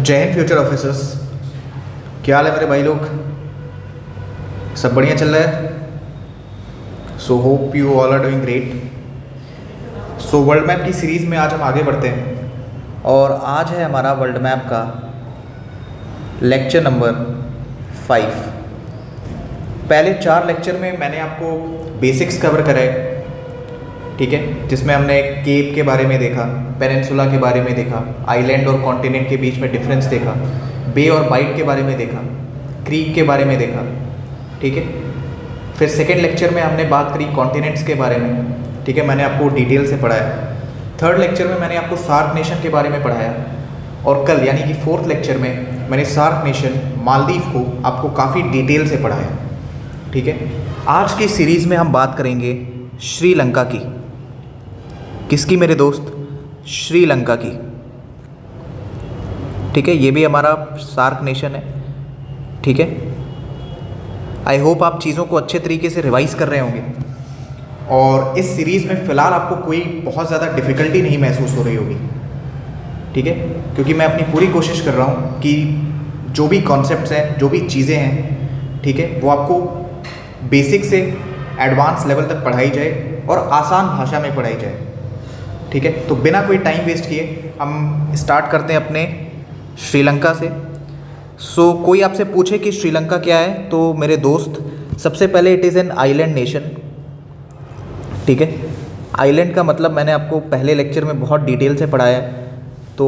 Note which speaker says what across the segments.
Speaker 1: जय Hind future officers. क्या हाल है मेरे भाई लोग? सब बढ़िया चल रहा है? So hope you all are doing great. So world map की सीरीज़ में आज हम आगे बढ़ते हैं और आज है हमारा वर्ल्ड मैप का लेक्चर नंबर 5। पहले 4 लेक्चर में मैंने आपको बेसिक्स कवर कराए, ठीक है, जिसमें हमने केप के बारे में देखा, पेनिनसुला के बारे में देखा, आइलैंड और कॉन्टिनेंट के बीच में डिफरेंस देखा, बे और बाइट के बारे में देखा, क्रीक के बारे में देखा, ठीक है। फिर सेकेंड लेक्चर में हमने बात करी कॉन्टिनेंट्स के बारे में, ठीक है, मैंने आपको डिटेल से पढ़ाया। थर्ड लेक्चर में मैंने आपको सार्क नेशन के बारे में पढ़ाया और कल यानी कि फोर्थ लेक्चर में मैंने सार्क नेशन मालदीव को आपको काफ़ी डिटेल से पढ़ाया, ठीक है। आज की सीरीज़ में हम बात करेंगे श्रीलंका की। किसकी मेरे दोस्त? श्रीलंका की, ठीक है। ये भी हमारा सार्क नेशन है, ठीक है। आई होप आप चीज़ों को अच्छे तरीके से रिवाइज कर रहे होंगे और इस सीरीज़ में फ़िलहाल आपको कोई बहुत ज़्यादा डिफ़िकल्टी नहीं महसूस हो रही होगी, ठीक है, क्योंकि मैं अपनी पूरी कोशिश कर रहा हूँ कि जो भी कॉन्सेप्ट्स हैं, जो भी चीज़ें हैं, ठीक है, वो आपको बेसिक से एडवांस लेवल तक पढ़ाई जाए और आसान भाषा में पढ़ाई जाए, ठीक है। तो बिना कोई टाइम वेस्ट किए हम स्टार्ट करते हैं अपने श्रीलंका से। सो कोई आपसे पूछे कि श्रीलंका क्या है, तो मेरे दोस्त सबसे पहले it is an island nation, ठीक है। आइलैंड का मतलब मैंने आपको पहले लेक्चर में बहुत डिटेल से पढ़ाया है, तो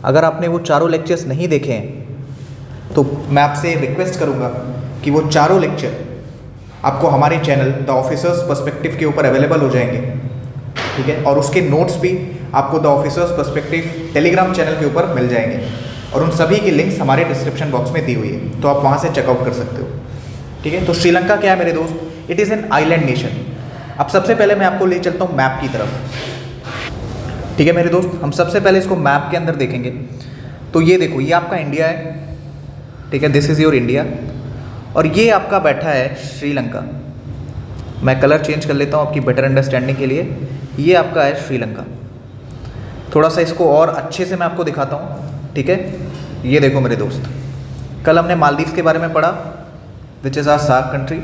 Speaker 1: अगर आपने वो चारों लेक्चर्स नहीं देखे हैं तो मैं आपसे रिक्वेस्ट करूँगा कि वो चारों लेक्चर आपको हमारे चैनल द ऑफिसर्स पर्सपेक्टिव के ऊपर अवेलेबल हो जाएंगे, ठीक है, और उसके नोट्स भी आपको the officers perspective Telegram channel के ऊपर मिल जाएंगे और उन सभी की लिंक्स हमारे डिस्क्रिप्शन बॉक्स में दी हुई है, तो आप वहाँ से चेकआउट कर सकते हो, ठीक है। तो श्रीलंका क्या है मेरे दोस्त? It is an island nation. अब सबसे पहले मैं आपको ले चलता हूँ मैप की तरफ, ठीक है मेरे दोस्त। हम सबसे पहले इसको मैप के अंदर देखेंगे। तो ये देखो, ये आपका इंडिया है, ठीक है, दिस इज़ योर इंडिया, और ये आपका बैठा है श्रीलंका। मैं कलर चेंज कर लेता हूँ आपकी बेटर अंडरस्टैंडिंग के लिए। ये आपका है श्रीलंका। थोड़ा सा इसको और अच्छे से मैं आपको दिखाता हूँ, ठीक है। ये देखो मेरे दोस्त, कल हमने मालदीव के बारे में पढ़ा, which is our SAARC country,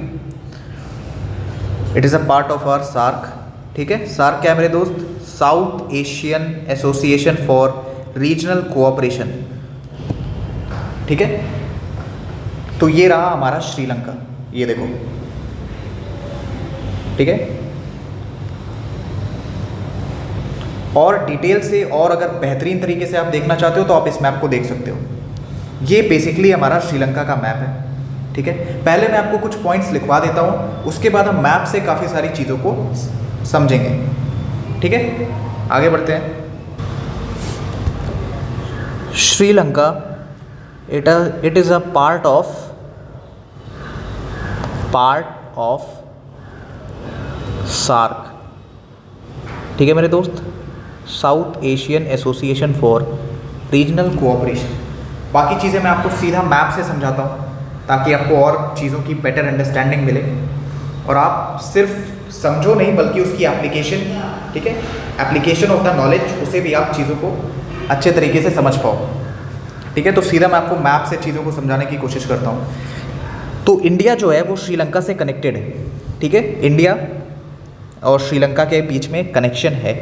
Speaker 1: it is a part of our SAARC, ठीक है। सार्क क्या है मेरे दोस्त? South Asian Association for Regional Cooperation, ठीक है। तो ये रहा हमारा श्रीलंका, ये देखो, ठीक है। और डिटेल से और अगर बेहतरीन तरीके से आप देखना चाहते हो तो आप इस मैप को देख सकते हो। ये बेसिकली हमारा श्रीलंका का मैप है, ठीक है। पहले मैं आपको कुछ पॉइंट्स लिखवा देता हूँ, उसके बाद हम मैप से काफ़ी सारी चीज़ों को समझेंगे, ठीक है। आगे बढ़ते हैं। Sri Lanka it is a part of SAARC, ठीक है मेरे दोस्त, South Asian Association for Regional cooperation. बाकी चीज़ें मैं आपको सीधा मैप से समझाता हूँ ताकि आपको और चीज़ों की बेटर अंडरस्टैंडिंग मिले और आप सिर्फ समझो नहीं बल्कि उसकी एप्लीकेशन, ठीक है, एप्लीकेशन ऑफ द नॉलेज, उसे भी आप चीज़ों को अच्छे तरीके से समझ पाओ, ठीक है। तो सीधा मैं आपको मैप से चीज़ों को समझाने की कोशिश करता हूँ। तो इंडिया जो है वो श्रीलंका से कनेक्टेड है, ठीक है। इंडिया और श्रीलंका के बीच में कनेक्शन है,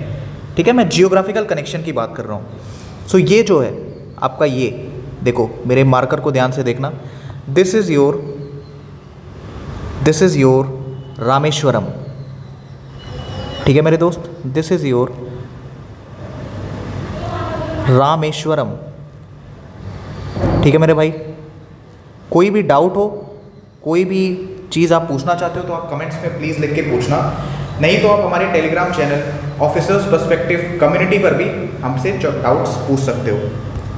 Speaker 1: ठीक है। मैं जियोग्राफिकल कनेक्शन की बात कर रहा हूँ। सो ये जो है आपका, ये देखो मेरे मार्कर को ध्यान से देखना, दिस इज़ योर रामेश्वरम, ठीक है मेरे दोस्त, दिस इज़ योर रामेश्वरम, ठीक है मेरे भाई। कोई भी डाउट हो, कोई भी चीज़ आप पूछना चाहते हो तो आप कमेंट्स में प्लीज़ लिख के पूछना, नहीं तो आप हमारे Telegram channel officers perspective community पर भी हमसे डाउट्स पूछ सकते हो,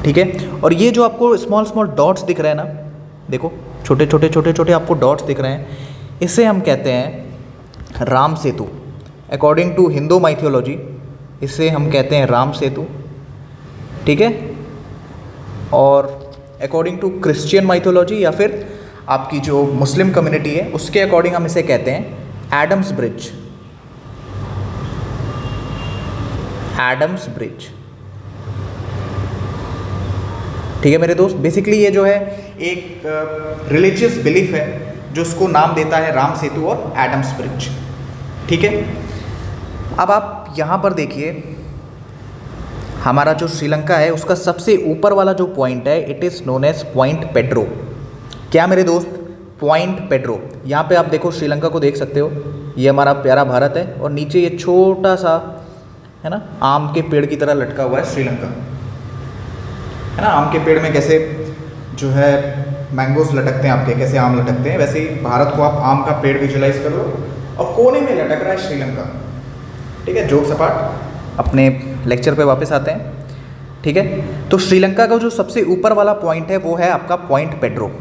Speaker 1: ठीक है। और ये जो आपको स्मॉल डॉट्स दिख रहे हैं ना, देखो छोटे छोटे आपको डॉट्स दिख रहे हैं, इसे हम कहते हैं Ram Setu. According to Hindu mythology इसे हम कहते हैं राम सेतु, ठीक है। और अकॉर्डिंग टू क्रिश्चियन माइथोलॉजी या फिर आपकी जो मुस्लिम कम्युनिटी है उसके अकॉर्डिंग हम इसे कहते हैं एडम्स ब्रिज, एडम्स ब्रिज, ठीक है मेरे दोस्त, बेसिकली ये जो है एक रिलीजियस बिलीफ है जो उसको नाम देता है राम सेतु और एडम्स ब्रिज। ठीक है, अब आप यहाँ पर देखिए हमारा जो श्रीलंका है उसका सबसे ऊपर वाला जो पॉइंट है it is known as Point Pedro. क्या मेरे दोस्त? पॉइंट पेड्रो। यहाँ पे आप देखो श्रीलंका को देख सकते हो, ये हमारा प्यारा भारत है और नीचे ये छोटा सा है ना आम के पेड़ की तरह लटका हुआ है श्रीलंका, है ना। आम के पेड़ में कैसे जो है मैंगोस लटकते हैं आपके, कैसे आम लटकते हैं, वैसे ही भारत को आप आम का पेड़ विजुलाइज करो और कोने में लटक रहा है श्रीलंका। ठीक है, जोक सपाट, अपने लेक्चर पे वापस आते हैं। ठीक है, तो श्रीलंका का जो सबसे ऊपर वाला पॉइंट है वो है आपका पॉइंट पेड्रो।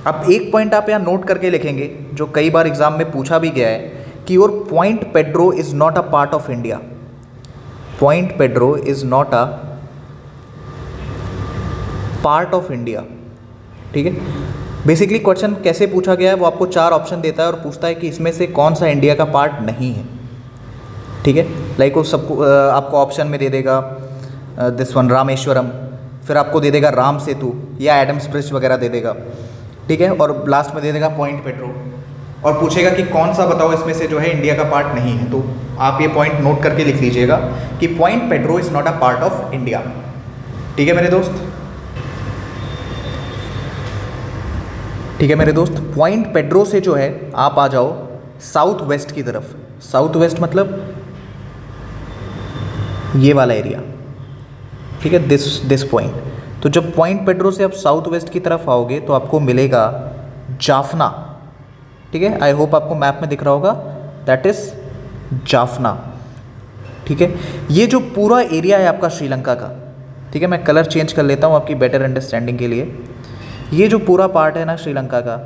Speaker 1: अब एक पॉइंट आप यहाँ नोट करके लिखेंगे जो कई बार एग्जाम में पूछा भी गया है कि और point Pedro is not a part of India. Point Pedro is not a part of India. ठीक है, बेसिकली क्वेश्चन कैसे पूछा गया है वो आपको 4 ऑप्शन देता है और पूछता है कि इसमें से कौन सा इंडिया का पार्ट नहीं है। ठीक है, लाइक वो सबको आपको ऑप्शन में दे देगा दिस वन रामेश्वरम, फिर आपको दे देगा राम सेतु या एडम्स ब्रिज वगैरह दे देगा। ठीक है, और लास्ट में दे देगा पॉइंट पेड्रो और पूछेगा कि कौन सा बताओ इसमें से जो है इंडिया का पार्ट नहीं है। तो आप ये पॉइंट नोट करके लिख लीजिएगा कि point Pedro is not a part of India. ठीक है मेरे दोस्त, ठीक है मेरे दोस्त, पॉइंट पेड्रो से जो है आप आ जाओ साउथ वेस्ट की तरफ। साउथ वेस्ट मतलब ये वाला एरिया। ठीक है, दिस पॉइंट। तो जब पॉइंट पेड्रो से आप साउथ वेस्ट की तरफ आओगे तो आपको मिलेगा जाफना। ठीक है, आई होप आपको मैप में दिख रहा होगा, दैट इज जाफना। ठीक है, ये जो पूरा एरिया है आपका श्रीलंका का, ठीक है, मैं कलर चेंज कर लेता हूँ आपकी बेटर अंडरस्टैंडिंग के लिए। ये जो पूरा पार्ट है ना श्रीलंका का,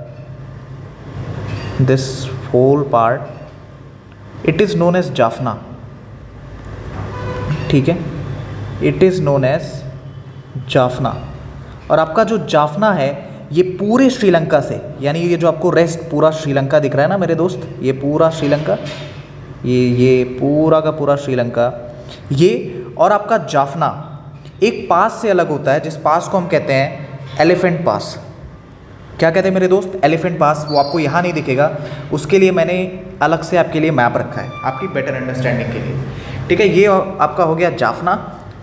Speaker 1: this whole part it is known as Jaffna. ठीक है, it is known as Jaffna. और आपका जो जाफना है ये पूरे श्रीलंका से, यानी ये जो आपको रेस्ट पूरा श्रीलंका दिख रहा है ना मेरे दोस्त, ये पूरा श्रीलंका, ये पूरा का पूरा श्रीलंका, ये और आपका जाफना एक पास से अलग होता है जिस पास को हम कहते हैं एलिफेंट पास। क्या कहते हैं मेरे दोस्त? एलिफेंट पास। वो आपको यहाँ नहीं दिखेगा, उसके लिए मैंने अलग से आपके लिए मैप रखा है आपकी बेटर अंडरस्टैंडिंग के लिए। ठीक है, ये आपका हो गया जाफना।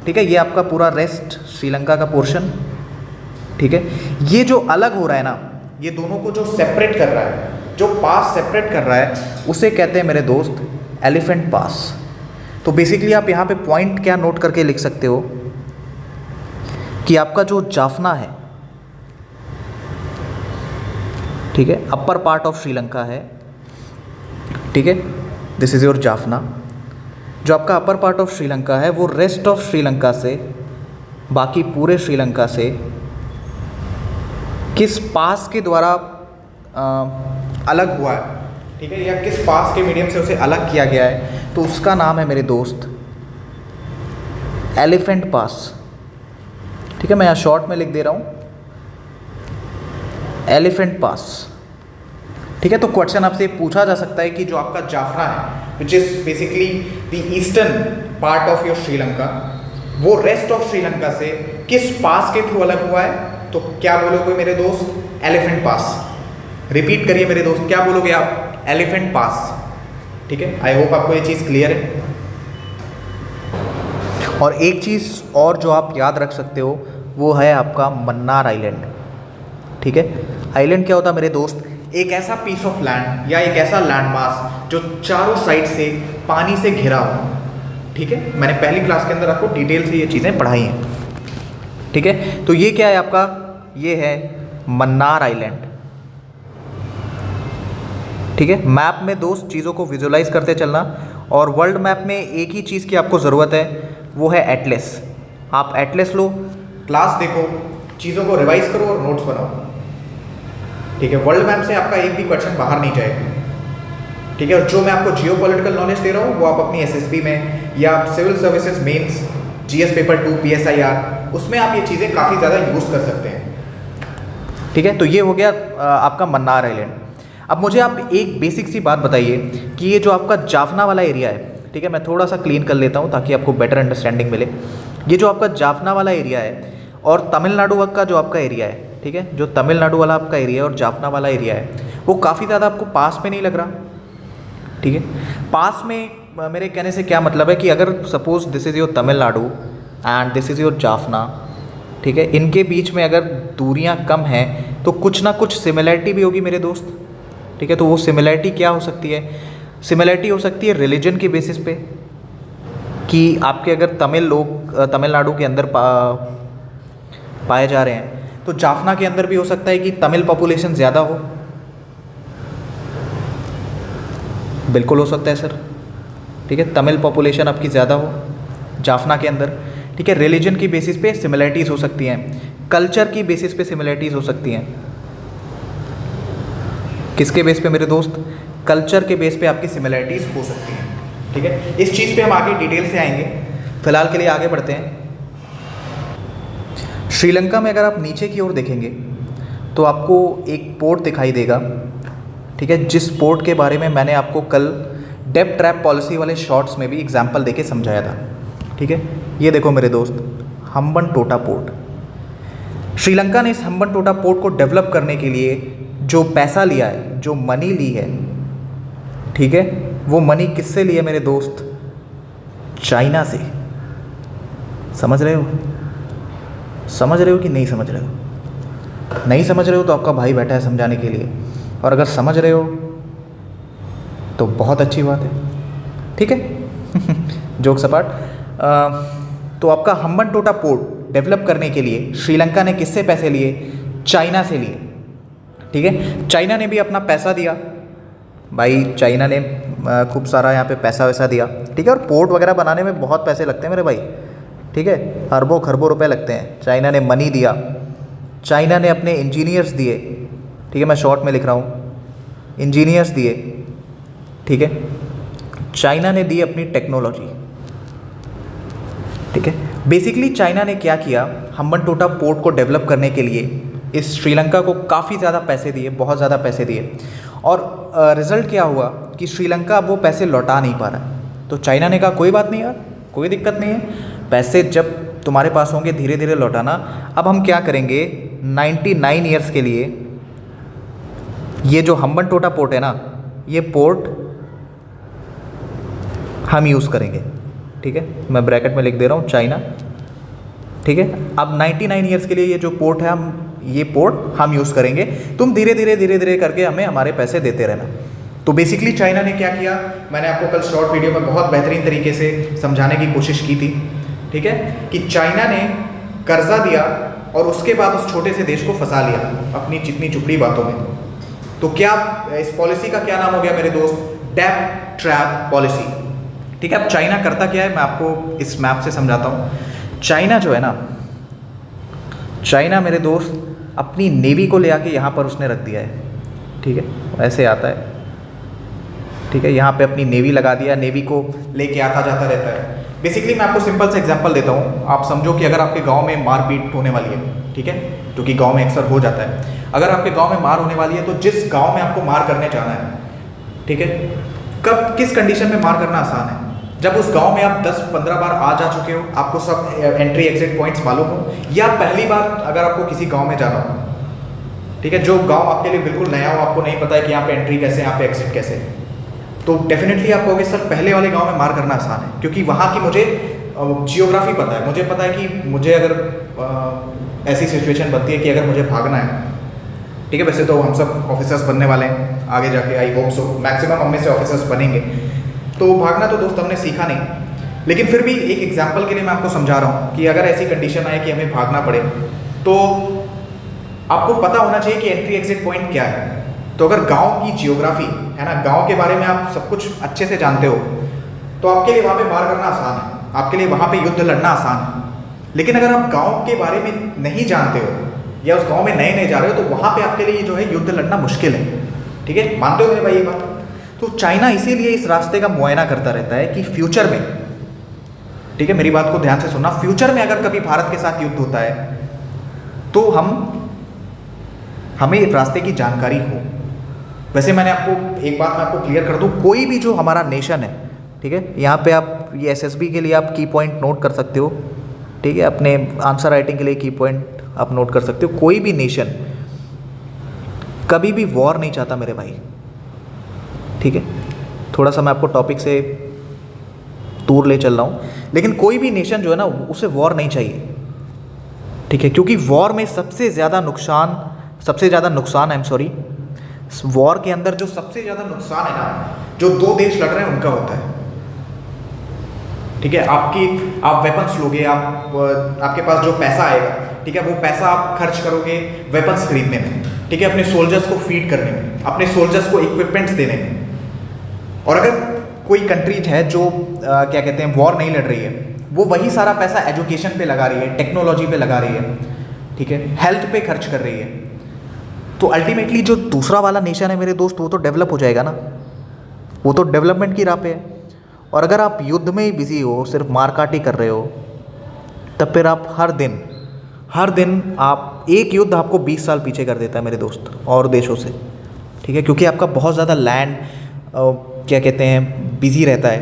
Speaker 1: ठीक है, ये आपका पूरा रेस्ट श्रीलंका का पोर्शन। ठीक है, ये जो अलग हो रहा है ना, ये दोनों को जो सेपरेट कर रहा है, जो पास सेपरेट कर रहा है, उसे कहते हैं मेरे दोस्त एलिफेंट पास। तो बेसिकली आप यहाँ पे पॉइंट क्या नोट करके लिख सकते हो कि आपका जो जाफना है, ठीक है, अपर पार्ट ऑफ श्रीलंका है। ठीक है, दिस इज़ योर जाफना। जो आपका अपर पार्ट ऑफ श्रीलंका है वो रेस्ट ऑफ श्रीलंका से, बाकी पूरे श्रीलंका से किस पास के द्वारा अलग हुआ है, ठीक है, या किस पास के मीडियम से उसे अलग किया गया है, तो उसका नाम है मेरे दोस्त एलिफेंट पास। ठीक है, मैं यहाँ शॉर्ट में लिख दे रहा हूँ एलिफेंट पास। ठीक है, तो क्वेश्चन आपसे पूछा जा सकता है कि जो आपका जाफना है which is basically the eastern part of your Sri Lanka, वो रेस्ट ऑफ श्रीलंका से किस पास के थ्रू अलग हुआ है, तो क्या बोलोगे मेरे दोस्त? एलिफेंट पास। रिपीट करिए मेरे दोस्त, क्या बोलोगे आप? एलिफेंट पास। ठीक है, आई होप आपको ये चीज़ क्लियर है। और एक चीज़ और जो आप याद रख सकते हो वो है आपका मन्नार आइलैंड। ठीक है, आइलैंड क्या होता है मेरे दोस्त? एक ऐसा पीस ऑफ लैंड या एक ऐसा लैंड मास जो चारों साइड से पानी से घिरा हो। ठीक है, मैंने पहली क्लास के अंदर आपको डिटेल से ये चीज़ें पढ़ाई हैं। ठीक है, तो ये क्या है आपका? ये है मन्नार आइलैंड। ठीक है, मैप में दोस्त चीज़ों को विजुलाइज करते चलना, और वर्ल्ड मैप में एक ही चीज़ की आपको ज़रूरत है, वो है एटलस। आप एटलस लो, क्लास देखो, चीज़ों को रिवाइज करो और नोट्स बनाओ। ठीक है, वर्ल्ड मैप से आपका एक भी क्वेश्चन बाहर नहीं जाएगा। ठीक है, और जो मैं आपको जियो पॉलिटिकल नॉलेज दे रहा हूँ वो आप अपनी एसएसबी में या civil services mains GS paper 2 PSIR, उसमें आप ये चीज़ें काफ़ी ज़्यादा यूज़ कर सकते हैं। ठीक है, तो ये हो गया आपका मन्नार आइलैंड। अब मुझे आप एक बेसिक सी बात बताइए कि ये जो आपका जाफना वाला एरिया है, ठीक है, मैं थोड़ा सा क्लीन कर लेता हूँ ताकि आपको बेटर अंडरस्टैंडिंग मिले। ये जो आपका जाफना वाला एरिया है और तमिलनाडु का जो आपका एरिया है, ठीक है, जो तमिलनाडु वाला आपका एरिया है और जाफना वाला एरिया है, वो काफ़ी ज़्यादा आपको पास में नहीं लग रहा, ठीक है। पास में मेरे कहने से क्या मतलब है कि अगर suppose this is your Tamil Nadu and this is your Jaffna, ठीक है, इनके बीच में अगर दूरियां कम हैं तो कुछ ना कुछ सिमिलैरिटी भी होगी मेरे दोस्त, ठीक है। तो वो सिमिलैरिटी क्या हो सकती है? सिमिलैरिटी हो सकती है रिलीजन के बेसिस पे, कि आपके अगर तमिल लोग तमिलनाडु के अंदर पाए जा रहे हैं तो जाफना के अंदर भी हो सकता है कि तमिल पॉपुलेशन ज़्यादा हो, बिल्कुल हो सकता है सर, ठीक है, तमिल पॉपुलेशन आपकी ज़्यादा हो जाफना के अंदर, ठीक है। रिलीजन की बेसिस पे सिमिलैरिटीज़ हो सकती हैं, कल्चर की बेसिस पे सिमिलैरिटीज़ हो सकती हैं। किसके बेस पे मेरे दोस्त? कल्चर के बेस पे आपकी सिमिलैरिटीज़ हो सकती हैं, ठीक है। इस चीज़ पे हम आगे डिटेल से आएंगे, फिलहाल के लिए आगे बढ़ते हैं। श्रीलंका में अगर आप नीचे की ओर देखेंगे तो आपको एक पोर्ट दिखाई देगा, ठीक है, जिस पोर्ट के बारे में मैंने आपको कल डेब्ट ट्रैप पॉलिसी वाले शॉर्ट्स में भी एग्जाम्पल देके समझाया था, ठीक है। ये देखो मेरे दोस्त, हम्बनटोटा पोर्ट। श्रीलंका ने इस हम्बनटोटा पोर्ट को डेवलप करने के लिए जो पैसा लिया है, जो मनी ली है, ठीक है, वो मनी किससे ली है मेरे दोस्त? चाइना से। समझ रहे हो? समझ रहे हो कि नहीं समझ रहे हो? नहीं समझ रहे हो तो आपका भाई बैठा है समझाने के लिए, और अगर समझ रहे हो तो बहुत अच्छी बात है, ठीक है। जोक सपाट। तो आपका हम्बनटोटा पोर्ट डेवलप करने के लिए श्रीलंका ने किससे पैसे लिए? चाइना से लिए, ठीक है। चाइना ने भी अपना पैसा दिया भाई, चाइना ने खूब सारा यहाँ पे पैसा वैसा दिया, ठीक है। और पोर्ट वगैरह बनाने में बहुत पैसे लगते हैं मेरे भाई, ठीक है, अरबों खरबों रुपए लगते हैं। चाइना ने मनी दिया, चाइना ने अपने इंजीनियर्स दिए, ठीक है, मैं शॉर्ट में लिख रहा हूँ, इंजीनियर्स दिए, ठीक है। चाइना ने दी अपनी टेक्नोलॉजी, ठीक है। बेसिकली चाइना ने क्या किया, हम्बनटोटा पोर्ट को डेवलप करने के लिए इस श्रीलंका को काफ़ी ज़्यादा पैसे दिए, बहुत ज़्यादा पैसे दिए, और रिज़ल्ट क्या हुआ कि श्रीलंका अब वो पैसे लौटा नहीं पा रहा है। तो चाइना ने कहा कोई बात नहीं यार, कोई दिक्कत नहीं है, पैसे जब तुम्हारे पास होंगे धीरे धीरे लौटाना। अब हम क्या करेंगे, 99 ईयर्स के लिए ये जो हम्बनटोटा पोर्ट है ना, ये पोर्ट हम यूज़ करेंगे, ठीक है, मैं ब्रैकेट में लिख दे रहा हूँ चाइना, ठीक है। अब 99 ईयर्स के लिए ये जो पोर्ट है, ये पोर्ट हम यूज़ करेंगे, तुम धीरे धीरे करके हमें हमारे पैसे देते रहना। तो बेसिकली चाइना ने क्या किया, मैंने आपको कल शॉर्ट वीडियो में बहुत बेहतरीन तरीके से समझाने की कोशिश की थी, ठीक है, कि चाइना ने कर्जा दिया और उसके बाद उस छोटे से देश को फंसा लिया अपनी चिकनी चुपड़ी बातों में। तो क्या इस पॉलिसी का क्या नाम हो गया मेरे दोस्त? डेब्ट ट्रैप पॉलिसी, ठीक है। अब चाइना करता क्या है, मैं आपको इस मैप से समझाता हूँ। चाइना जो है ना, चाइना मेरे दोस्त अपनी नेवी को ले आके यहाँ पर उसने रख दिया है, ठीक है, ऐसे आता है, ठीक है, यहाँ पे अपनी नेवी लगा दिया, नेवी को लेके आता जाता रहता है। बेसिकली मैं आपको सिंपल से एग्जांपल देता हूँ, आप समझो कि अगर आपके गांव में मारपीट होने वाली है, ठीक है, जो कि गांव में अक्सर हो जाता है, अगर आपके गांव में मार होने वाली है तो जिस गांव में आपको मार करने जाना है, ठीक है, कब किस कंडीशन में मार करना आसान है? जब उस गांव में आप 10-15 बार आ जा चुके हो, आपको सब एंट्री एग्जिट पॉइंट्स मालूम हो, या पहली बार अगर आपको किसी गांव में जाना हो, ठीक है, जो गांव आपके लिए बिल्कुल नया हो, आपको नहीं पता है कि यहाँ पे एंट्री कैसे, यहाँ पे एग्जिट कैसे, तो डेफिनेटली आप कहोगे सर पहले वाले गांव में मार करना आसान है, क्योंकि वहाँ की मुझे जियोग्राफी पता है, मुझे पता है कि मुझे अगर ऐसी सिचुएशन बनती है कि अगर मुझे भागना है, ठीक है, वैसे तो हम सब ऑफिसर्स बनने वाले हैं आगे जाके, आई होप सो, मैक्सिमम हम में से ऑफिसर्स बनेंगे, तो भागना तो दोस्त हमने सीखा नहीं, लेकिन फिर भी एक एग्जाम्पल के लिए मैं आपको समझा रहा हूँ कि अगर ऐसी कंडीशन आए कि हमें भागना पड़े तो आपको पता होना चाहिए कि एंट्री एग्जिट पॉइंट क्या है। तो अगर गांव की जियोग्राफी है ना, गांव के बारे में आप सब कुछ अच्छे से जानते हो, तो आपके लिए वहाँ पे मार करना आसान है, आपके लिए वहाँ पे युद्ध लड़ना आसान है। लेकिन अगर आप गांव के बारे में नहीं जानते हो या उस गांव में नए नए जा रहे हो, तो वहाँ पे आपके लिए जो है युद्ध लड़ना मुश्किल है, ठीक है, मानते हो मेरे भाई ये बात? तो चाइना इसीलिए इस रास्ते का मुआयना करता रहता है कि फ्यूचर में, ठीक है, मेरी बात को ध्यान से सुनना, फ्यूचर में अगर कभी भारत के साथ युद्ध होता है तो हमें रास्ते की जानकारी हो। वैसे मैंने आपको एक बात मैं आपको क्लियर कर दूं, कोई भी जो हमारा नेशन है, ठीक है, यहाँ पे आप ये एसएसबी के लिए आप की पॉइंट नोट कर सकते हो, ठीक है, अपने आंसर राइटिंग के लिए की पॉइंट आप नोट कर सकते हो। कोई भी नेशन कभी भी वॉर नहीं चाहता मेरे भाई, ठीक है। थोड़ा सा मैं आपको टॉपिक से दूर ले चल रहा हूँ, लेकिन कोई भी नेशन जो है ना उसे वॉर नहीं चाहिए, ठीक है, क्योंकि वॉर में सबसे ज़्यादा नुकसान आई एम सॉरी, वॉर के अंदर जो सबसे ज़्यादा नुकसान है ना, जो दो देश लड़ रहे हैं उनका होता है, ठीक है। आप वेपन्स लोगे, आपके पास जो पैसा आएगा, ठीक है, वो पैसा आप खर्च करोगे वेपन्स खरीदने में, ठीक है, अपने सोल्जर्स को फीड करने में, अपने सोल्जर्स को इक्विपमेंट्स देने में। और अगर कोई कंट्रीज है जो क्या कहते हैं वॉर नहीं लड़ रही है, वो वही सारा पैसा एजुकेशन पे लगा रही है, टेक्नोलॉजी पे लगा रही है, ठीक है, हेल्थ पे खर्च कर रही है, तो अल्टीमेटली जो दूसरा वाला नेशन है मेरे दोस्त, वो तो डेवलप हो जाएगा ना, वो तो डेवलपमेंट की राह पे है। और अगर आप युद्ध में ही बिजी हो, सिर्फ मारकाट ही कर रहे हो, तब फिर आप हर दिन आप एक युद्ध आपको 20 साल पीछे कर देता है मेरे दोस्त और देशों से, ठीक है, क्योंकि आपका बहुत ज़्यादा लैंड क्या कहते हैं बिजी रहता है,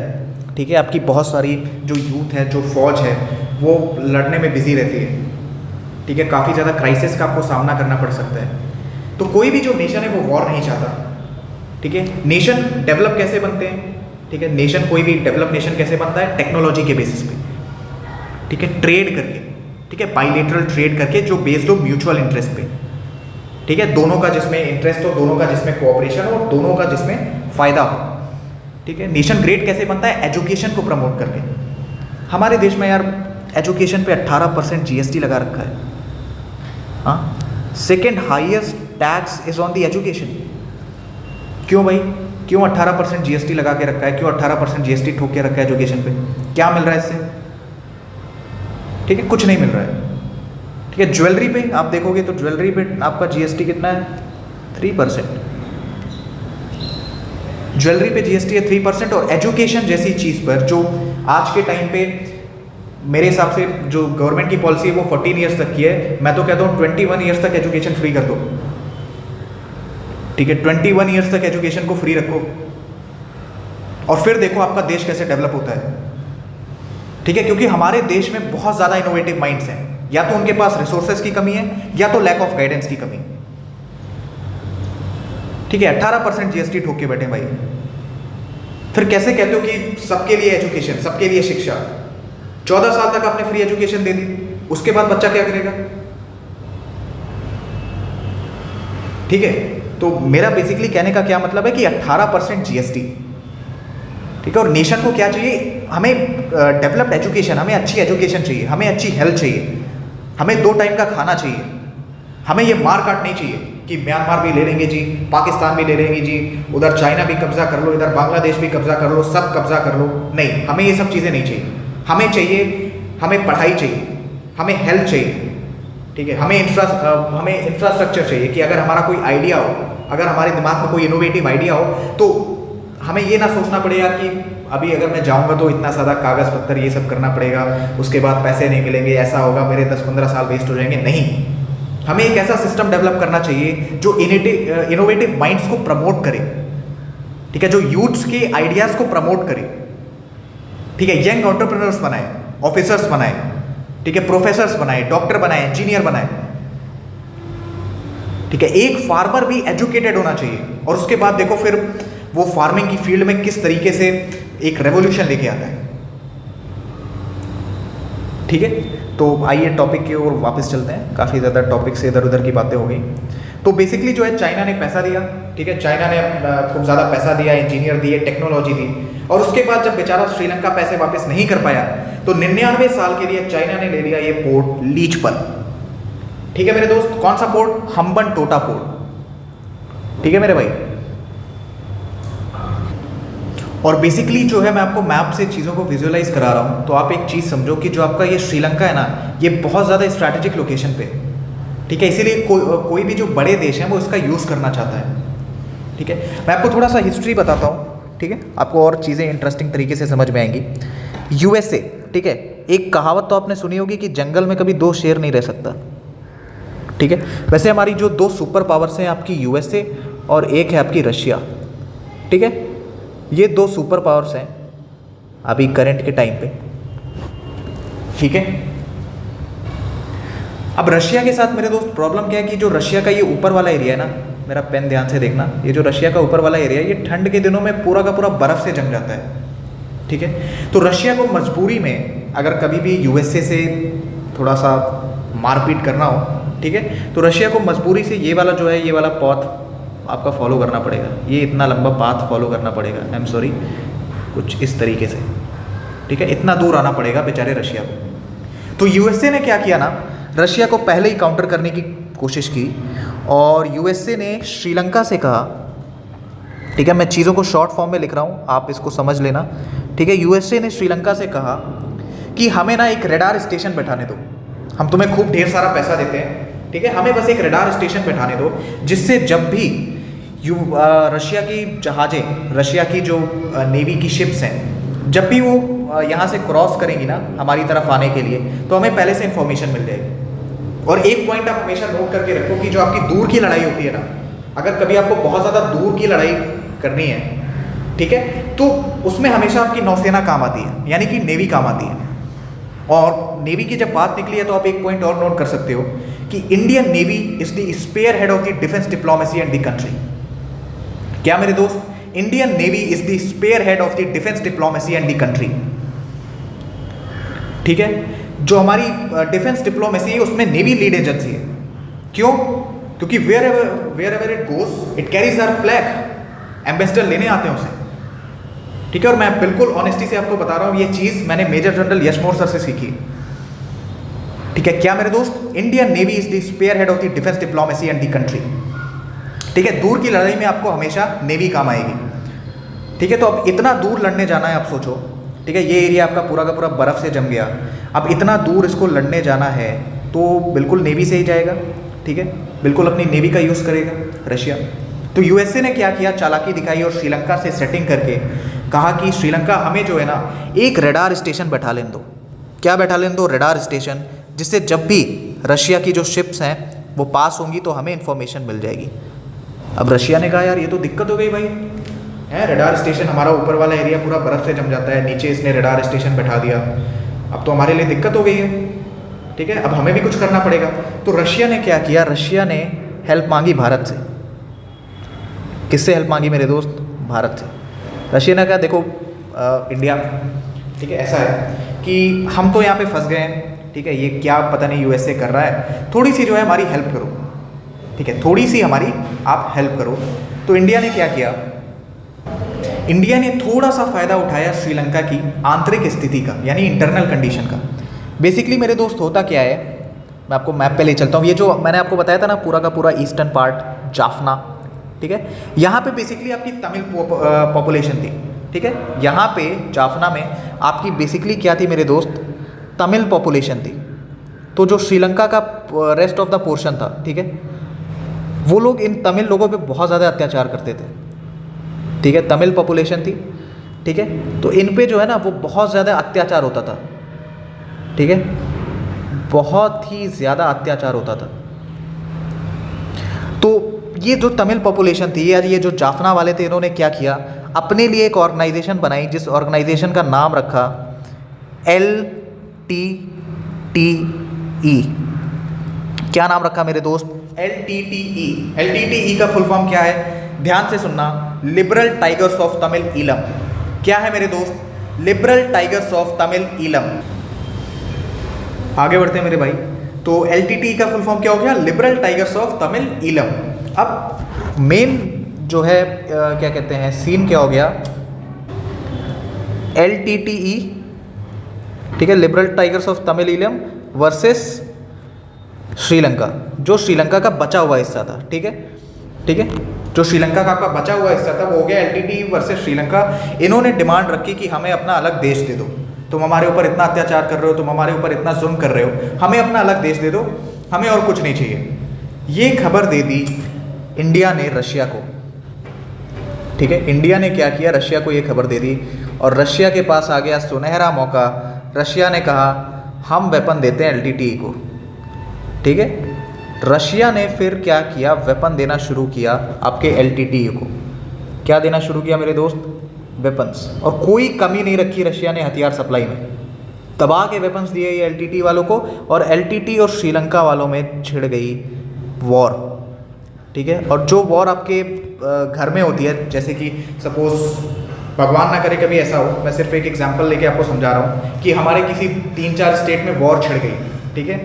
Speaker 1: ठीक है, आपकी बहुत सारी जो यूथ है, जो फौज है, वो लड़ने में बिजी रहती है, ठीक है, काफ़ी ज़्यादा क्राइसिस का आपको सामना करना पड़ सकता है। तो कोई भी जो नेशन है वो वॉर नहीं चाहता, ठीक है। नेशन डेवलप कैसे बनते हैं, ठीक है, नेशन कोई भी डेवलप नेशन कैसे बनता है, टेक्नोलॉजी के बेसिस पे, ठीक है, ट्रेड करके, ठीक है, बाइलेटरल ट्रेड करके जो बेस्ड हो म्यूचुअल इंटरेस्ट पे, ठीक है, दोनों का जिसमें इंटरेस्ट हो, दोनों का जिसमें कोऑपरेशन हो, दोनों का जिसमें फ़ायदा हो, ठीक है। नेशन ग्रेट कैसे बनता है, एजुकेशन को प्रमोट करके। हमारे देश में यार एजुकेशन पे 18% GST लगा रखा है, हाँ, second highest tax is on the education. क्यों भाई, क्यों 18% GST लगा के रखा है, क्यों 18% GST ठोक के रखा है एजुकेशन पे? क्या मिल रहा है इससे? ठीक है, कुछ नहीं मिल रहा है, ठीक है। ज्वेलरी पे आप देखोगे तो ज्वेलरी पे आपका GST कितना है, 3%। ज्वेलरी पे GST है 3%। और एजुकेशन जैसी चीज़ पर जो आज के टाइम पे मेरे हिसाब से जो गवर्नमेंट की पॉलिसी है वो 14 ईयर्स तक की है, मैं तो कहता हूँ 21 ईयर्स तक एजुकेशन फ्री कर दो, ठीक है, 21 ईयर्स तक एजुकेशन को फ्री रखो और फिर देखो आपका देश कैसे डेवलप होता है, ठीक है। क्योंकि हमारे देश में बहुत ज़्यादा इनोवेटिव माइंड्स हैं, या तो उनके पास रिसोर्सेज की कमी है या तो लैक ऑफ गाइडेंस की कमी, ठीक है। 18% GST ठोक के बैठे भाई, फिर कैसे कहते हो कि सबके लिए एजुकेशन, सबके लिए शिक्षा? 14 साल तक आपने फ्री एजुकेशन दे दी, उसके बाद बच्चा क्या करेगा? ठीक है, तो मेरा बेसिकली कहने का क्या मतलब है कि 18% GST, ठीक है। और नेशन को क्या चाहिए, हमें डेवलप्ड एजुकेशन, हमें अच्छी एजुकेशन चाहिए, हमें अच्छी हेल्थ चाहिए, हमें 2 टाइम का खाना चाहिए, हमें ये मार काट नहीं चाहिए कि म्यांमार भी ले लेंगे जी, पाकिस्तान भी ले लेंगे जी, उधर चाइना भी कब्जा कर लो, इधर बांग्लादेश भी कब्जा कर लो, सब कब्जा कर लो। नहीं, हमें ये सब चीज़ें नहीं चाहिए। हमें पढ़ाई चाहिए, हमें हेल्थ चाहिए, ठीक है, हमें इंफ्रास्ट्रक्चर चाहिए कि अगर हमारा कोई आइडिया हो, अगर हमारे दिमाग में कोई इनोवेटिव आइडिया हो, तो हमें ये ना सोचना पड़ेगा कि अभी अगर मैं जाऊंगा तो इतना सारा कागज़ पत्तर ये सब करना पड़ेगा, उसके बाद पैसे नहीं मिलेंगे, ऐसा होगा, मेरे 10-15 साल वेस्ट हो जाएंगे। नहीं, हमें एक ऐसा सिस्टम डेवलप करना चाहिए जो इनोवेटिव माइंड्स को प्रमोट करे, ठीक है, जो यूथ्स के आइडियाज़ को प्रमोट करे, ठीक है, यंग एंटरप्रेन्योर्स बनाए, ऑफिसर्स बनाए, ठीक है, प्रोफेसर्स बनाए, डॉक्टर बनाए, इंजीनियर बनाए, ठीक है। एक फार्मर भी एजुकेटेड होना चाहिए और उसके बाद देखो फिर वो फार्मिंग की फील्ड में किस तरीके से एक रेवोल्यूशन लेके आता है, ठीक है। तो आइए टॉपिक की ओर वापस चलते हैं, काफ़ी ज़्यादा टॉपिक से इधर उधर की बातें हो गई। तो बेसिकली जो है चाइना ने पैसा दिया, ठीक है, चाइना ने खूब ज़्यादा पैसा दिया, इंजीनियर दिए, टेक्नोलॉजी दी, और उसके बाद जब बेचारा श्रीलंका पैसे वापस नहीं कर पाया तो 99 साल के लिए चाइना ने ले लिया ये पोर्ट लीज पर, ठीक है मेरे दोस्त। कौन सा पोर्ट? हम्बनटोटा पोर्ट, ठीक है मेरे भाई। और बेसिकली जो है मैं आपको मैप से चीज़ों को विजुअलाइज करा रहा हूँ, तो आप एक चीज़ समझो कि जो आपका ये श्रीलंका है ना, ये बहुत ज़्यादा स्ट्रैटेजिक लोकेशन पे, ठीक है, इसीलिए कोई भी जो बड़े देश हैं वो इसका यूज़ करना चाहता है, ठीक है। मैं आपको थोड़ा सा हिस्ट्री बताता हूँ, ठीक है, आपको और चीज़ें इंटरेस्टिंग तरीके से समझ में आएंगी। USA, ठीक है, एक कहावत तो आपने सुनी होगी कि जंगल में कभी 2 शेर नहीं रह सकता, ठीक है। वैसे हमारी जो 2 सुपर पावर्स हैं, आपकी USA और एक है आपकी रशिया, ठीक है। ये 2 सुपर पावर्स हैं अभी करंट के टाइम पे, ठीक है। अब रशिया के साथ मेरे दोस्त प्रॉब्लम क्या है कि जो रशिया का ये ऊपर वाला एरिया है ना, मेरा पेन ध्यान से देखना, ये जो रशिया का ऊपर वाला एरिया है ये ठंड के दिनों में पूरा का पूरा बर्फ़ से जम जाता है, ठीक है। तो रशिया को मजबूरी में अगर कभी भी यूएसए से थोड़ा सा मारपीट करना हो, ठीक है, तो रशिया को मजबूरी से ये वाला जो है, ये वाला पथ आपका फॉलो करना पड़ेगा, ये इतना लंबा पाथ फॉलो करना पड़ेगा, आई एम सॉरी, कुछ इस तरीके से, ठीक है, इतना दूर आना पड़ेगा बेचारे रशिया को। तो यूएसए ने क्या किया ना, रशिया को पहले ही काउंटर करने की कोशिश की और यूएसए ने श्रीलंका से कहा, ठीक है, मैं चीज़ों को शॉर्ट फॉर्म में लिख रहा हूँ, आप इसको समझ लेना, ठीक है। यूएसए ने श्रीलंका से कहा कि हमें ना एक रडार स्टेशन बैठाने दो, हम तुम्हें खूब ढेर सारा पैसा देते हैं, ठीक है, हमें बस एक रडार स्टेशन बैठाने दो, जिससे जब भी रशिया की जहाज़ें, रशिया की जो नेवी की शिप्स हैं, जब भी वो यहाँ से क्रॉस करेंगी ना हमारी तरफ आने के लिए, तो हमें पहले से इन्फॉर्मेशन मिल जाएगी। और एक पॉइंट आप हमेशा नोट करके रखो कि जो आपकी दूर की लड़ाई होती है ना, अगर कभी आपको बहुत ज़्यादा दूर की लड़ाई करनी है, ठीक है, तो उसमें हमेशा आपकी नौसेना काम आती है, यानी कि नेवी काम आती है। और नेवी की जब बात निकली है तो आप एक पॉइंट और नोट कर सकते हो कि Indian Navy is the spearhead of the defence diplomacy and the country. क्या मेरे दोस्त, Indian Navy is the spearhead of the defence diplomacy and the country, ठीक है। जो हमारी डिफेंस डिप्लोमेसी है उसमें नेवी लीड एजेंसी है। क्यों? क्योंकि wherever it goes it carries our flag, ambassador लेने आते हैं उसे, ठीक है। और मैं बिल्कुल ऑनेस्टी से आपको बता रहा हूँ, ये चीज़ मैंने मेजर जनरल यशमोर सर से सीखी, ठीक है। क्या मेरे दोस्त, Indian Navy is the spearhead of the defence diplomacy and the country, ठीक है। दूर की लड़ाई में आपको हमेशा नेवी काम आएगी, ठीक है। तो अब इतना दूर लड़ने जाना है, आप सोचो, ठीक है, ये एरिया आपका पूरा का पूरा बर्फ़ से जम गया, अब इतना दूर इसको लड़ने जाना है तो बिल्कुल नेवी से ही जाएगा, ठीक है, बिल्कुल अपनी नेवी का यूज़ करेगा रशिया। तो यूएसए ने क्या किया, चालाकी दिखाई और श्रीलंका से सेटिंग करके कहा कि श्रीलंका हमें जो है ना एक रडार स्टेशन बैठा लेने दो। क्या बैठा लेने दो? रडार स्टेशन, जिससे जब भी रशिया की जो शिप्स हैं वो पास होंगी तो हमें इन्फॉर्मेशन मिल जाएगी। अब रशिया ने कहा यार ये तो दिक्कत हो गई भाई, है रडार स्टेशन, हमारा ऊपर वाला एरिया पूरा बर्फ़ से जम जाता है, नीचे इसने रडार स्टेशन बैठा दिया, अब तो हमारे लिए दिक्कत हो गई है, ठीक है, अब हमें भी कुछ करना पड़ेगा। तो रशिया ने क्या किया, रशिया ने हेल्प मांगी भारत से। किससे हेल्प मांगी मेरे दोस्त? भारत से। रशिया ने कहा देखो इंडिया, ठीक है, ऐसा है कि हम तो यहाँ पे फंस गए हैं, ठीक है, ये क्या पता नहीं यूएसए कर रहा है, थोड़ी सी जो है हमारी हेल्प करो, ठीक है, थोड़ी सी हमारी आप हेल्प करो। तो इंडिया ने क्या किया, इंडिया ने थोड़ा सा फ़ायदा उठाया श्रीलंका की आंतरिक स्थिति का, यानी इंटरनल कंडीशन का। बेसिकली मेरे दोस्त होता क्या है, मैं आपको मैप पे ले चलता हूँ। ये जो मैंने आपको बताया था ना पूरा का पूरा ईस्टर्न पार्ट जाफना, ठीक है, यहाँ पे बेसिकली आपकी तमिल पॉपुलेशन थी, ठीक है, यहाँ पे जाफना में आपकी बेसिकली क्या थी मेरे दोस्त, तमिल पॉपुलेशन थी। तो जो श्रीलंका का रेस्ट ऑफ द पोर्शन था, ठीक है, वो लोग इन तमिल लोगों पे बहुत ज़्यादा अत्याचार करते थे, ठीक है, तमिल पॉपुलेशन थी, ठीक है, तो इन पे जो है ना वो बहुत ज़्यादा अत्याचार होता था, ठीक है, बहुत ही ज़्यादा अत्याचार होता था। तो ये जो तमिल पॉपुलेशन थी या ये जो जाफना वाले थे, इन्होंने क्या किया, अपने लिए एक ऑर्गेनाइजेशन बनाई, जिस ऑर्गेनाइजेशन का नाम रखा LTTE। क्या नाम रखा मेरे दोस्त? LTTE। LTTE का फुल फॉर्म क्या है? ध्यान से सुनना, liberal tigers of Tamil Eelam. क्या है मेरे दोस्त? Liberal tigers of Tamil Eelam. आगे बढ़ते हैं मेरे भाई। तो LTTE का फुल फॉर्म क्या हो गया? Liberal tigers of Tamil Eelam. अब मेन जो है क्या कहते हैं, सीन क्या हो गया, LTTE, ठीक है, liberal tigers of Tamil Eelam versus Sri Lanka, जो श्रीलंका का बचा हुआ हिस्सा था, ठीक है, ठीक है, जो श्रीलंका का आपका बचा हुआ हिस्सा था वो हो गया LTTE वर्सेस श्रीलंका। इन्होंने डिमांड रखी कि हमें अपना अलग देश दे दो, तुम हमारे ऊपर इतना अत्याचार कर रहे हो, तुम हमारे ऊपर इतना जुल्म कर रहे हो, हमें अपना अलग देश दे दो, हमें और कुछ नहीं चाहिए। ये खबर दे दी इंडिया ने रशिया को, ठीक है, इंडिया ने क्या किया, रशिया को ये खबर दे दी और रशिया के पास आ गया सुनहरा मौका। रशिया ने कहा हम वेपन देते हैं LTTE को, ठीक है। रशिया ने फिर क्या किया, वेपन देना शुरू किया आपके LTTE को। क्या देना शुरू किया मेरे दोस्त? वेपन्स। और कोई कमी नहीं रखी रशिया ने हथियार सप्लाई में, दबा के वेपन्स दिए ये एलटीटी वालों को, और एलटीटी और श्रीलंका वालों में छिड़ गई वॉर। ठीक है, और जो वॉर आपके घर में होती है, जैसे कि सपोज भगवान ना करे कभी ऐसा हो, मैं सिर्फ एक एग्जांपल लेके आपको समझा रहा हूँ कि हमारे किसी 3-4 स्टेट में वॉर छिड़ गई, ठीक है,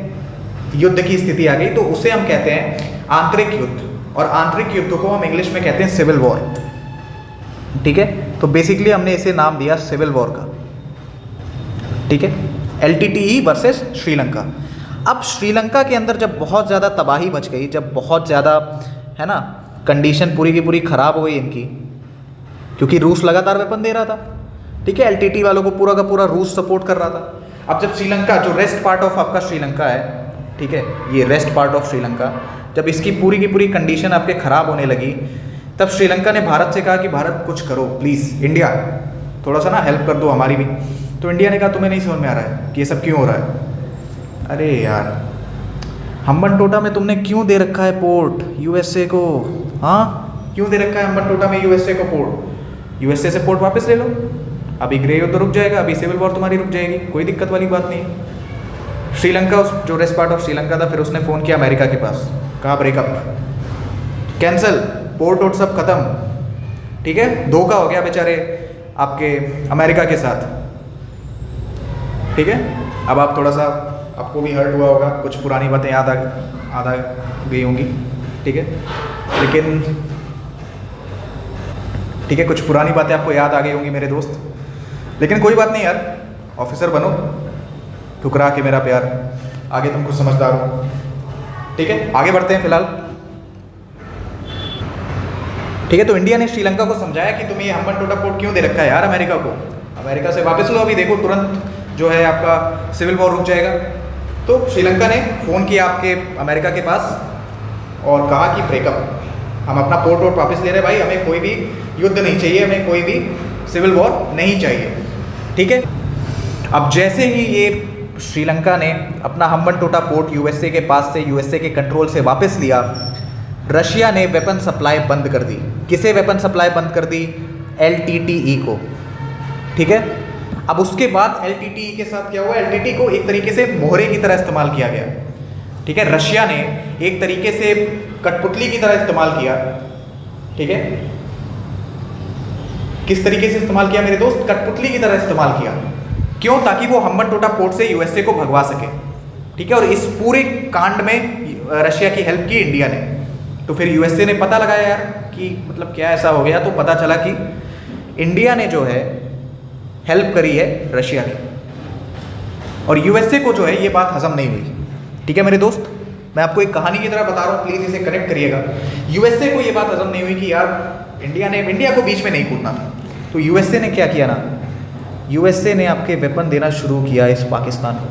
Speaker 1: युद्ध की स्थिति आ गई, तो उसे हम कहते हैं आंतरिक युद्ध, और आंतरिक युद्ध को हम इंग्लिश में कहते हैं सिविल वॉर। ठीक है, तो बेसिकली हमने इसे नाम दिया सिविल वॉर का। ठीक है, एलटीटीई वर्सेस श्रीलंका। अब श्रीलंका के अंदर जब बहुत ज़्यादा तबाही मच गई, जब बहुत ज़्यादा, है ना, कंडीशन पूरी की पूरी ख़राब हो गई इनकी, क्योंकि रूस लगातार वेपन दे रहा था। ठीक है, एलटीटी वालों को पूरा का पूरा रूस सपोर्ट कर रहा था। अब जब श्रीलंका, जो रेस्ट पार्ट ऑफ आपका श्रीलंका है, ठीक है, ये रेस्ट पार्ट ऑफ श्रीलंका, जब इसकी पूरी की पूरी कंडीशन आपके ख़राब होने लगी, तब श्रीलंका ने भारत से कहा कि भारत कुछ करो प्लीज़, इंडिया थोड़ा सा ना हेल्प कर दो हमारी भी। तो इंडिया ने कहा तुम्हें नहीं समझ में आ रहा है कि ये सब क्यों हो रहा है? अरे यार, हम्बनटोटा में तुमने क्यों दे रखा है पोर्ट यूएसए को? हाँ, क्यों दे रखा है हम्बनटोटा में यूएसए को पोर्ट? यूएसए से पोर्ट वापस ले लो, अभी गृह युद्ध रुक जाएगा, अभी सिविल वॉर तुम्हारी रुक जाएगी, कोई दिक्कत वाली बात नहीं है। श्रीलंका, उस जो रेस्ट पार्ट ऑफ श्रीलंका था, फिर उसने फ़ोन किया अमेरिका के पास, कहा ब्रेकअप, कैंसिल, पोर्ट वोर्ट सब खत्म। ठीक है, धोखा हो गया बेचारे आपके अमेरिका के साथ। ठीक है, अब आप थोड़ा सा, आपको भी हर्ट हुआ होगा, कुछ पुरानी बातें याद आ गई होंगी। ठीक है, लेकिन ठीक है, कुछ पुरानी बातें आपको याद आ गई होंगी मेरे दोस्त, लेकिन कोई बात नहीं यार, ऑफिसर बनो, ठुकरा के मेरा प्यार, आगे तुम कुछ समझदार हो। ठीक है, आगे बढ़ते हैं फिलहाल। ठीक है, तो इंडिया ने श्रीलंका को समझाया कि तुम्हें ये हम्बनटोटा पोर्ट क्यों दे रखा है यार अमेरिका को, अमेरिका से वापस लो, अभी देखो तुरंत जो है आपका सिविल वॉर रुक जाएगा। तो श्रीलंका ने फ़ोन किया आपके अमेरिका के पास और कहा कि ब्रेकअप, हम अपना पोर्ट वोर्ट वापस ले रहे भाई, हमें कोई भी युद्ध नहीं चाहिए, हमें कोई भी सिविल वॉर नहीं चाहिए। ठीक है, अब जैसे ही ये श्रीलंका ने अपना हम्बनटोटा पोर्ट यूएसए के पास से, यूएसए के कंट्रोल से वापस लिया, रशिया ने वेपन सप्लाई बंद कर दी। किसे वेपन सप्लाई बंद कर दी? एलटीटीई को। ठीक है, अब उसके बाद एलटीटीई के साथ क्या हुआ? एलटीटी को एक तरीके से मोहरे की तरह इस्तेमाल किया गया। ठीक है, रशिया ने एक तरीके से कठपुतली की तरह इस्तेमाल किया। ठीक है, किस तरीके से इस्तेमाल किया मेरे दोस्त? कठपुतली की तरह इस्तेमाल किया। क्यों? ताकि वो हम्बनटोटा पोर्ट से यूएसए को भगवा सके। ठीक है, और इस पूरे कांड में रशिया की हेल्प की इंडिया ने। तो फिर यूएसए ने पता लगाया यार कि मतलब क्या ऐसा हो गया, तो पता चला कि इंडिया ने जो है हेल्प करी है रशिया की, और यूएसए को जो है ये बात हजम नहीं हुई। ठीक है मेरे दोस्त, मैं आपको एक कहानी की तरह बता रहा हूँ, प्लीज़ इसे कनेक्ट करिएगा। यूएसए को ये बात हजम नहीं हुई कि यार इंडिया को बीच में नहीं कूदना था। तो यूएसए ने क्या किया ना, यूएसए ने आपके वेपन देना शुरू किया इस पाकिस्तान को।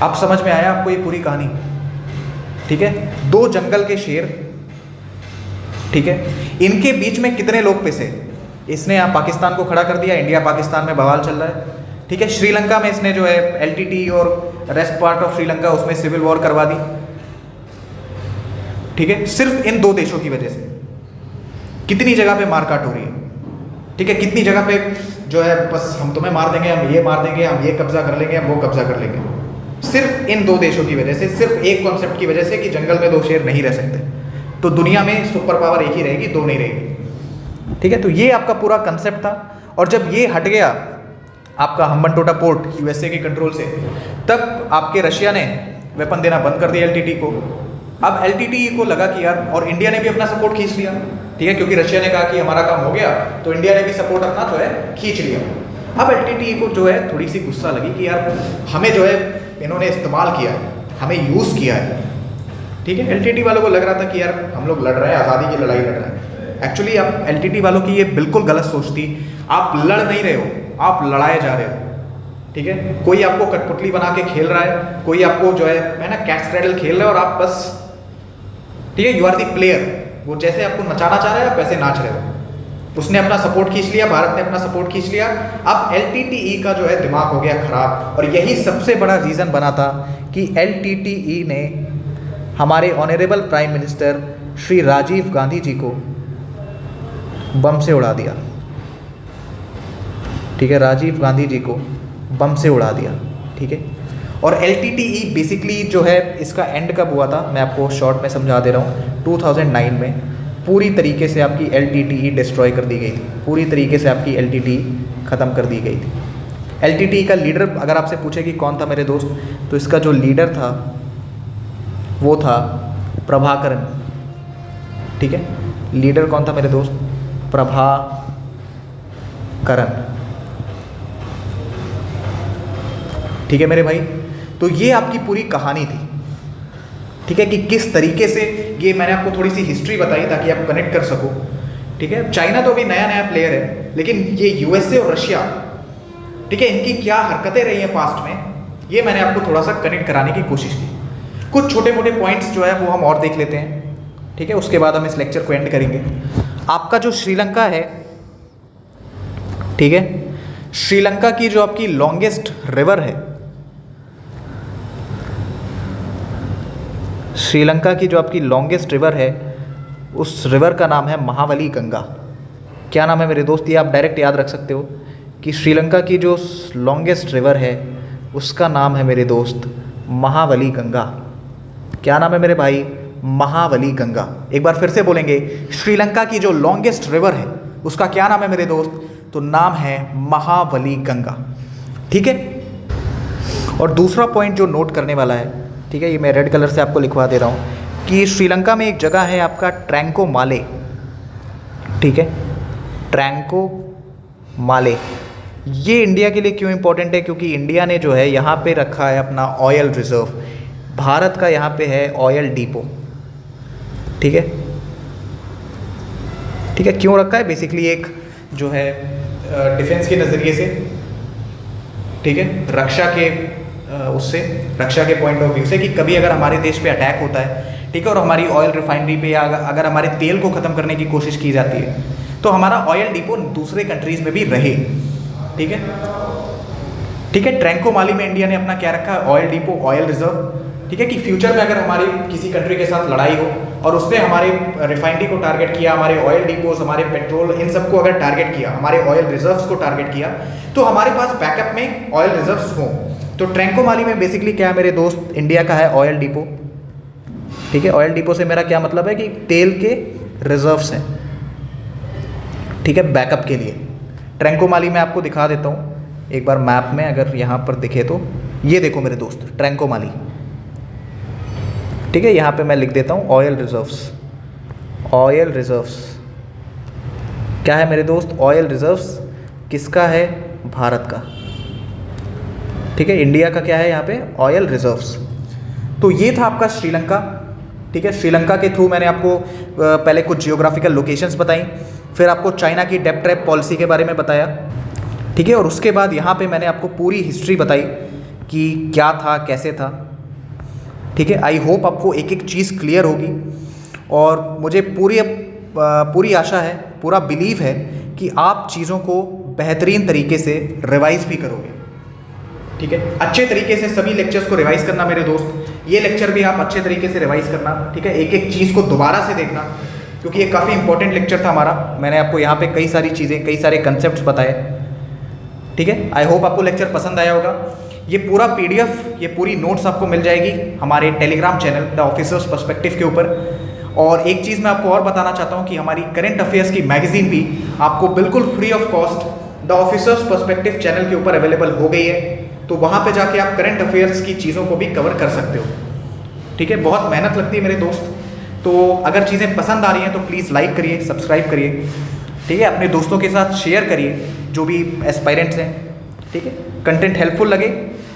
Speaker 1: आप समझ में आया आपको ये पूरी कहानी? ठीक है, दो जंगल के शेर, ठीक है, इनके बीच में कितने लोग पिसे? इसने यहाँ पाकिस्तान को खड़ा कर दिया, इंडिया पाकिस्तान में बवाल चल रहा है। ठीक है, श्रीलंका में इसने जो है एलटीटी और रेस्ट पार्ट ऑफ श्रीलंका, उसमें सिविल वॉर करवा दी। ठीक है, सिर्फ इन दो देशों की वजह से कितनी जगह पे मारकाट हो रही है। ठीक है, कितनी जगह पे जो है बस हम तुम्हें मार देंगे, हम ये मार देंगे, हम ये कब्जा कर लेंगे, हम वो कब्जा कर लेंगे, सिर्फ इन दो देशों की वजह से, सिर्फ एक कॉन्सेप्ट की वजह से कि जंगल में दो शेर नहीं रह सकते। तो दुनिया में सुपर पावर एक ही रहेगी, दो नहीं रहेगी। ठीक है, तो ये आपका पूरा कंसेप्ट था। और जब ये हट गया आपका हम्बनटोटा पोर्ट यूएसए के कंट्रोल से, तब आपके रशिया ने वेपन देना बंद कर दिया एलटीटी को। अब एलटीटी को लगा कि यार, और इंडिया ने भी अपना सपोर्ट खींच लिया। ठीक है, क्योंकि रशिया ने कहा कि हमारा काम हो गया, तो इंडिया ने भी सपोर्ट अपना जो है खींच लिया। अब एलटीटी को जो है थोड़ी सी गुस्सा लगी कि यार हमें जो है इन्होंने इस्तेमाल किया है, हमें यूज़ किया है। ठीक है, एलटीटी वालों को लग रहा था कि यार हम लोग लड़ रहे हैं, आज़ादी की लड़ाई लड़ रहे हैं। एक्चुअली आप एलटीटी वालों की ये बिल्कुल गलत सोच थी। आप लड़ नहीं रहे हो, आप लड़ाए जा रहे हो। ठीक है, कोई आपको कठपुतली बना के खेल रहा है, कोई आपको जो है ना कैट्स क्रैडल खेल रहा है, और आप बस, ठीक है, यू आर दी प्लेयर। वो जैसे आपको नचाना चाह रहा है, आप वैसे नाच रहे हो। उसने अपना सपोर्ट खींच लिया, भारत ने अपना सपोर्ट खींच लिया। अब एलटीटीई का जो है दिमाग हो गया खराब, और यही सबसे बड़ा रीज़न बना था कि एलटीटीई ने हमारे honourable prime minister Shri Rajiv Gandhi ji को बम से उड़ा दिया। ठीक है, राजीव गांधी जी को बम से उड़ा दिया, ठीक है। और LTTE बेसिकली जो है इसका एंड कब हुआ था, मैं आपको शॉर्ट में समझा दे रहा हूँ। 2009 में पूरी तरीके से आपकी LTTE डिस्ट्रॉय कर दी गई थी, पूरी तरीके से आपकी LTTE ख़त्म कर दी गई थी। LTTE का लीडर अगर आपसे पूछे कि कौन था मेरे दोस्त, तो इसका जो लीडर था वो था प्रभाकरन, ठीक है। लीडर कौन था मेरे दोस्त, प्रभाकरन, ठीक है मेरे भाई। तो ये आपकी पूरी कहानी थी, ठीक है, कि किस तरीके से ये मैंने आपको थोड़ी सी हिस्ट्री बताई ताकि आप कनेक्ट कर सको, ठीक है। चाइना तो अभी नया नया प्लेयर है, लेकिन ये USA और रशिया, ठीक है, इनकी क्या हरकतें रही हैं पास्ट में, ये मैंने आपको थोड़ा सा कनेक्ट कराने की कोशिश की। कुछ छोटे मोटे पॉइंट्स जो है वो हम और देख लेते हैं, ठीक है, उसके बाद हम इस लेक्चर को एंड करेंगे। आपका जो श्रीलंका है, ठीक है, श्रीलंका की जो आपकी लॉन्गेस्ट रिवर है, श्रीलंका की जो आपकी लॉन्गेस्ट रिवर है, उस रिवर का नाम है महावली गंगा। क्या नाम है मेरे दोस्त, ये आप डायरेक्ट याद रख सकते हो कि श्रीलंका की जो लॉन्गेस्ट रिवर है उसका नाम है मेरे दोस्त महावली गंगा। क्या नाम है मेरे भाई, महावली गंगा। एक बार फिर से बोलेंगे, श्रीलंका की जो लॉन्गेस्ट रिवर है उसका क्या नाम है मेरे दोस्त, तो नाम है महावली गंगा, ठीक है। और दूसरा पॉइंट जो नोट करने वाला है, ठीक है, ये मैं रेड कलर से आपको लिखवा दे रहा हूँ कि श्रीलंका में एक जगह है आपका ट्रैंकोमाले, ठीक है, ट्रैंकोमाले। ये इंडिया के लिए क्यों इंपॉर्टेंट है, क्योंकि इंडिया ने जो है यहाँ पे रखा है अपना ऑयल रिजर्व, भारत का यहाँ पे है ऑयल डिपो, ठीक है, ठीक है। क्यों रखा है, बेसिकली एक जो है डिफेंस के नज़रिए से, ठीक है, रक्षा के उससे, रक्षा के पॉइंट ऑफ व्यू से, कि कभी अगर हमारे देश पे अटैक होता है, ठीक है, और हमारी ऑयल रिफाइनरी पे या अगर हमारे तेल को ख़त्म करने की कोशिश की जाती है, तो हमारा ऑयल डिपो दूसरे कंट्रीज़ में भी रहे, ठीक है, ठीक है। ट्रैंकोमाली में इंडिया ने अपना क्या रखा है, ऑयल डिपो, ऑयल रिजर्व, ठीक है, कि फ्यूचर में अगर हमारी किसी कंट्री के साथ लड़ाई हो और उसने हमारे रिफाइनरी को टारगेट किया, हमारे ऑयल डिपोज, हमारे पेट्रोल, इन सबको अगर टारगेट किया, हमारे ऑयल रिजर्व्स को टारगेट किया, तो हमारे पास बैकअप में ऑयल रिजर्व्स हों। तो ट्रैंकोमाली में बेसिकली क्या है मेरे दोस्त, इंडिया का है ऑयल डिपो, ठीक है। ऑयल डिपो से मेरा क्या मतलब है कि तेल के रिजर्व्स हैं, ठीक है, बैकअप के लिए। ट्रैंकोमाली में आपको दिखा देता हूँ एक बार मैप में, अगर यहाँ पर दिखे तो ये देखो मेरे दोस्त, ट्रैंकोमाली, ठीक है। यहाँ पे मैं लिख देता हूँ ऑयल रिजर्व्स, ऑयल रिजर्व्स क्या है मेरे दोस्त, ऑयल रिजर्व्स किसका है, भारत का, ठीक है। इंडिया का क्या है यहाँ पे, ऑयल रिजर्व्स। तो ये था आपका श्रीलंका, ठीक है। श्रीलंका के थ्रू मैंने आपको पहले कुछ जियोग्राफिकल लोकेशंस बताई, फिर आपको चाइना की डेप्थ ट्रैप पॉलिसी के बारे में बताया, ठीक है, और उसके बाद यहाँ पे मैंने आपको पूरी हिस्ट्री बताई कि क्या था, कैसे था, ठीक है। आई होप आपको एक एक चीज़ क्लियर होगी, और मुझे पूरी आशा है, पूरा बिलीव है कि आप चीज़ों को बेहतरीन तरीके से रिवाइज़ भी करोगे, ठीक है। अच्छे तरीके से सभी लेक्चर्स को रिवाइज़ करना मेरे दोस्त, ये लेक्चर भी आप अच्छे तरीके से रिवाइज़ करना, ठीक है। एक एक चीज़ को दोबारा से देखना, क्योंकि ये काफ़ी इंपॉर्टेंट लेक्चर था हमारा। मैंने आपको यहाँ पे कई सारी चीज़ें, कई सारे कंसेप्ट्स बताए, ठीक है। आई होप आपको लेक्चर पसंद आया होगा। ये पूरा PDF, ये पूरी नोट्स आपको मिल जाएगी हमारे Telegram channel the officers perspective के ऊपर। और एक चीज़ मैं आपको और बताना चाहता हूँ कि हमारी करंट अफेयर्स की मैगजीन भी आपको बिल्कुल free of cost the officers perspective channel के ऊपर अवेलेबल हो गई है। तो वहाँ पे जाके आप करंट अफेयर्स की चीज़ों को भी कवर कर सकते हो, ठीक है। बहुत मेहनत लगती है मेरे दोस्त, तो अगर चीज़ें पसंद आ रही हैं तो प्लीज़ लाइक करिए, सब्सक्राइब करिए, ठीक है। अपने दोस्तों के साथ शेयर करिए जो भी एस्पायरेंट्स हैं, ठीक है। कंटेंट हेल्पफुल लगे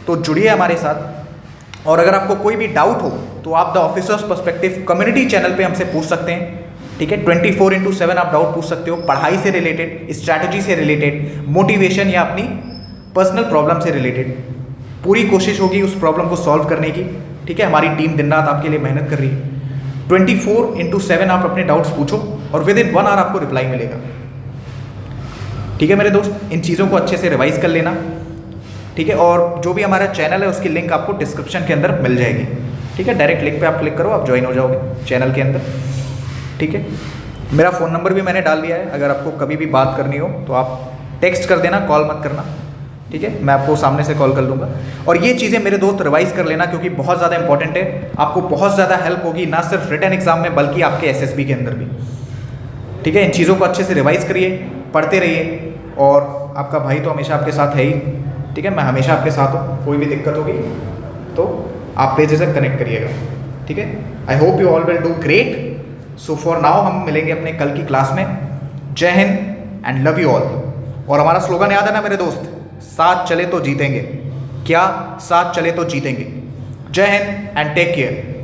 Speaker 1: तो जुड़िए हमारे साथ। और अगर आपको कोई भी डाउट हो तो आप the officers perspective community channel पे हमसे पूछ सकते हैं, ठीक है। 24/7 आप डाउट पूछ सकते हो, पढ़ाई से रिलेटेड, स्ट्रैटेजी से रिलेटेड, मोटिवेशन या अपनी पर्सनल प्रॉब्लम से रिलेटेड। पूरी कोशिश होगी उस प्रॉब्लम को सॉल्व करने की, ठीक है। हमारी टीम दिन रात आपके लिए मेहनत कर रही है। 24/7 आप अपने डाउट्स पूछो और विद इन 1 आवर आपको रिप्लाई मिलेगा, ठीक है मेरे दोस्त। इन चीज़ों को अच्छे से रिवाइज कर लेना, ठीक है। और जो भी हमारा चैनल है उसकी लिंक आपको डिस्क्रिप्शन के अंदर मिल जाएगी, ठीक है। डायरेक्ट लिंक पे आप क्लिक करो, आप ज्वाइन हो जाओगे चैनल के अंदर, ठीक है। मेरा फ़ोन नंबर भी मैंने डाल दिया है, अगर आपको कभी भी बात करनी हो तो आप टेक्स्ट कर देना, कॉल मत करना, ठीक है, मैं आपको सामने से कॉल कर लूँगा। और ये चीज़ें मेरे दोस्त रिवाइज़ कर लेना, क्योंकि बहुत ज़्यादा इंपॉर्टेंट है, आपको बहुत ज़्यादा हेल्प होगी ना सिर्फ रिटन एग्जाम में बल्कि आपके एसएसबी के अंदर भी। ठीक है, इन चीज़ों को अच्छे से रिवाइज़ करिए, पढ़ते रहिए, और आपका भाई तो हमेशा आपके साथ है ही। ठीक है, मैं हमेशा आपके साथ हूँ, कोई भी दिक्कत होगी तो आप पेज से कनेक्ट करिएगा। ठीक है, I hope you all will do great. So for now हम मिलेंगे अपने कल की क्लास में। जय Hind and love you all. और हमारा स्लोगन याद है ना मेरे दोस्त, साथ चले तो जीतेंगे। क्या? साथ चले तो जीतेंगे। जय हिंद एंड टेक केयर।